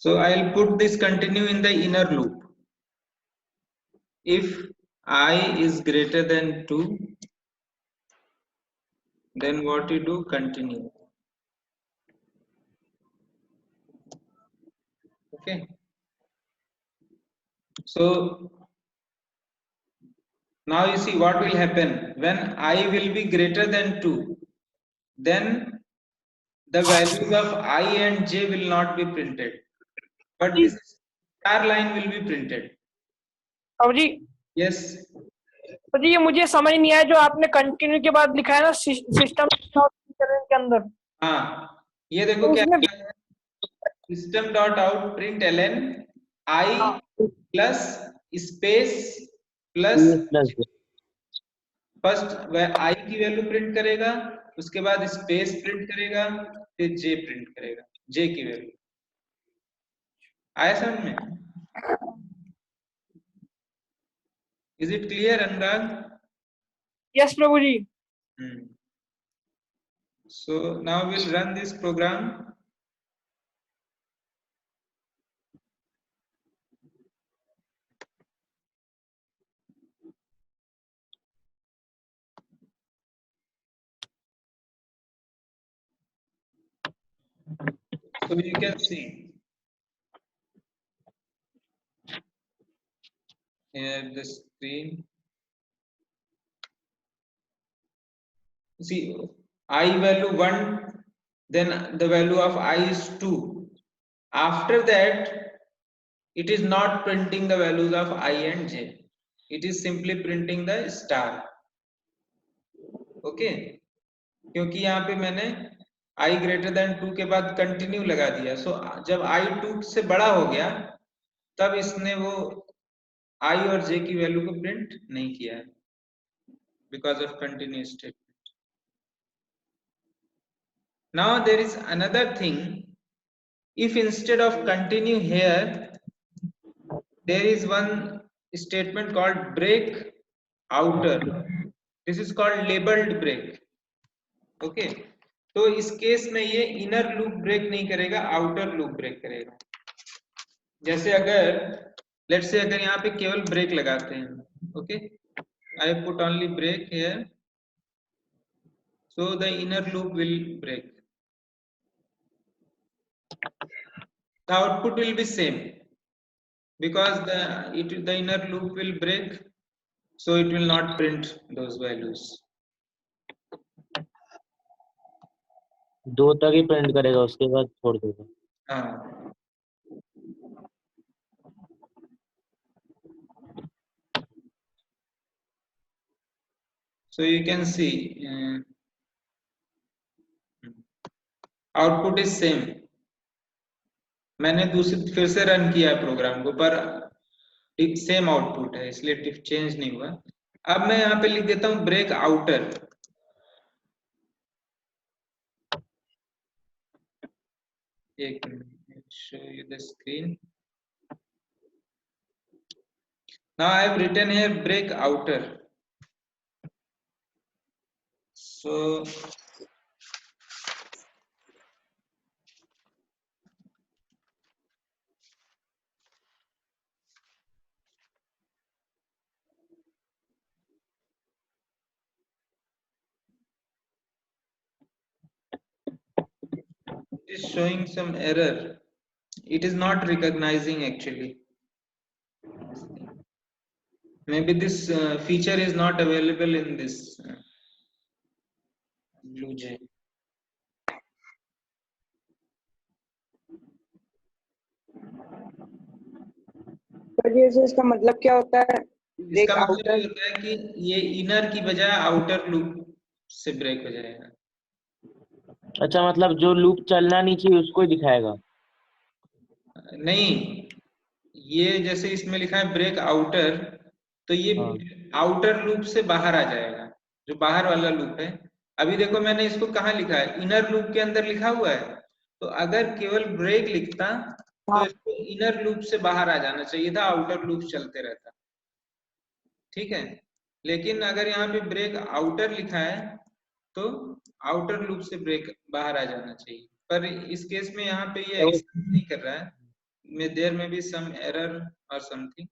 So I'll put this continue in the inner loop. If I is greater than 2, then what you do? Continue. Okay. So now you see what will happen when I will be greater than 2, then the values of I and j will not be printed, but this star line will be printed. अब जी Yes. तो जी ये मुझे समझ नहीं आया, जो आपने continue के बाद लिखा है ना सिस्टम के अंदर। हाँ, ये देखो तो क्या उसमें है, system dot out print L N I plus space plus first वह आई की वैल्यू प्रिंट करेगा, उसके बाद स्पेस प्रिंट करेगा, फिर जे प्रिंट करेगा, जे की वैल्यू। आया समझ में? Is it clear Anurag? Yes Prabhu ji. So now we'll run this program. So you can see here the screen. See, I value 1, then the value of I is 2. After that, it is not printing the values of I and j. It is simply printing the star. Okay? क्योंकि यहाँ पे मैंने I greater than 2 के बाद continue लगा दिया, सो जब I 2 से बड़ा हो गया तब इसने वो I और J की वैल्यू को प्रिंट नहीं किया है, because of continuous statement. Now there is another thing. If instead of continue here, there is one statement called break outer. This is called labeled break. Okay. तो इस case में ये inner loop break नहीं करेगा, outer loop break करेगा। जैसे अगर let's say अगर यहाँ पे केवल ब्रेक लगाते हैं, okay, I put only break here, so the inner loop will break, the output will be same because the inner loop will break, so it will not print those values. दो तक ही print करेगा, उसके बाद छोड़ देगा। हाँ, so you can see output is same. मैंने दूसरी फिर से रन किया प्रोग्राम को, पर सेम आउटपुट है, इसलिए चेंज नहीं हुआ। अब मैं यहाँ पे लिख देता हूँ ब्रेक आउटर। एक minute, show you the screen. Now I have written here break outer. So it is showing some error. It is not recognizing actually. Maybe this feature is not available in this BlueJ. तो इसका मतलब क्या होता है? इसका मतलब ये होता है कि ये इनर की बजाय आउटर लूप से ब्रेक हो जाएगा। अच्छा, मतलब जो लूप चलना नहीं चाहिए उसको ही दिखाएगा? नहीं, ये जैसे इसमें लिखा है ब्रेक आउटर, तो ये आउटर लूप से बाहर आ जाएगा, जो बाहर वाला लूप है। अभी देखो मैंने इसको कहाँ लिखा है, इनर लूप के अंदर लिखा हुआ है, तो अगर केवल ब्रेक लिखता तो इसको इनर लूप से बाहर आ जाना चाहिए था, आउटर लूप चलते रहता। ठीक है, लेकिन अगर यहाँ पे ब्रेक आउटर लिखा है तो आउटर लूप से ब्रेक बाहर आ जाना चाहिए, पर इस केस में यहाँ पे ये एक्सेप्ट नहीं कर रहा है, there may be some error or something.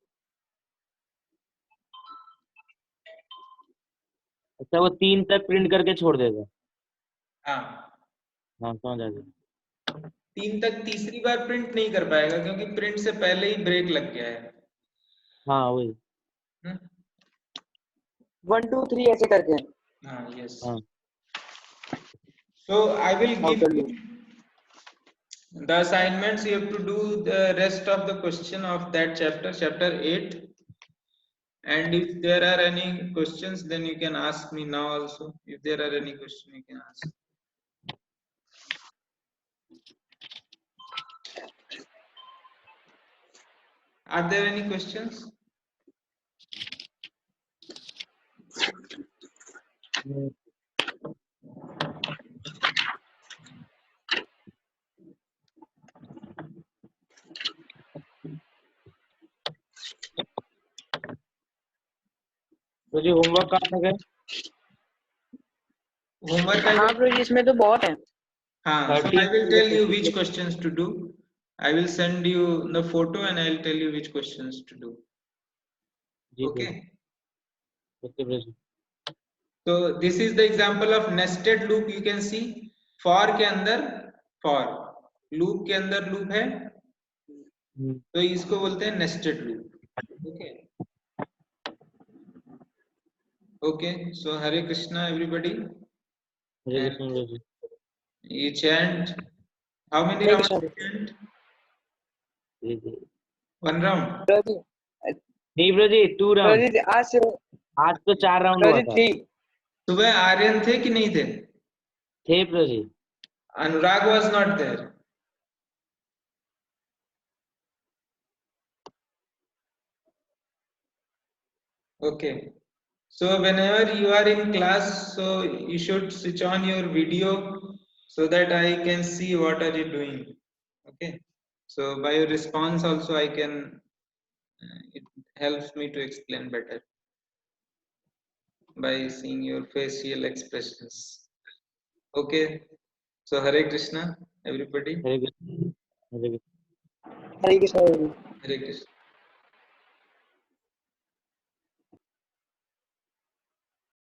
अच्छा वो 3 तक प्रिंट करके छोड़ देगा। हाँ, हाँ समझ आ गया। 3 तक तीसरी बार प्रिंट नहीं कर पाएगा क्योंकि प्रिंट से पहले ही ब्रेक लग गया है। हाँ वही। हम्म, 1 2 3 ऐसे करके। हाँ, yes. हाँ So I will give Outer you loop. the assignments. You have to do the rest of the question of that chapter, chapter 8. And if there are any questions, then you can ask me now also. If there are any question, you can ask. Are there any questions? हम्म, तो जी homework कहाँ तक है? Homework I हाँ will, bro जी इसमें तो बहुत है। so I will tell you which questions to do. I will send you the photo and I will tell you which questions to do. जी Okay. ओके ब्रो जी। So this is the example of nested loop. You can see for के अंदर for, loop के अंदर loop है, तो इसको बोलते हैं nested loop. Okay. Okay. So Hare Krishna everybody. Hare And Krishna bro ji. you chant. How many Hare rounds Krishna you chant? जी जी। 1 round. ब्रो जी। नहीं ब्रो जी 2 ब्रो राउंड। जी आज से आज तो 4 राउंड ब्रो हुआ जी था। 3। सुबह आर्यन थे कि नहीं थे? थे ब्रो जी। Anurag was not there. Okay. So whenever you are in class, so you should switch on your video so that I can see what are you doing. Okay. So by your response also I can, it helps me to explain better by seeing your facial expressions. Okay. So Hare Krishna, everybody. Hare Krishna. Hare Krishna. Hare Krishna. Hare Krishna.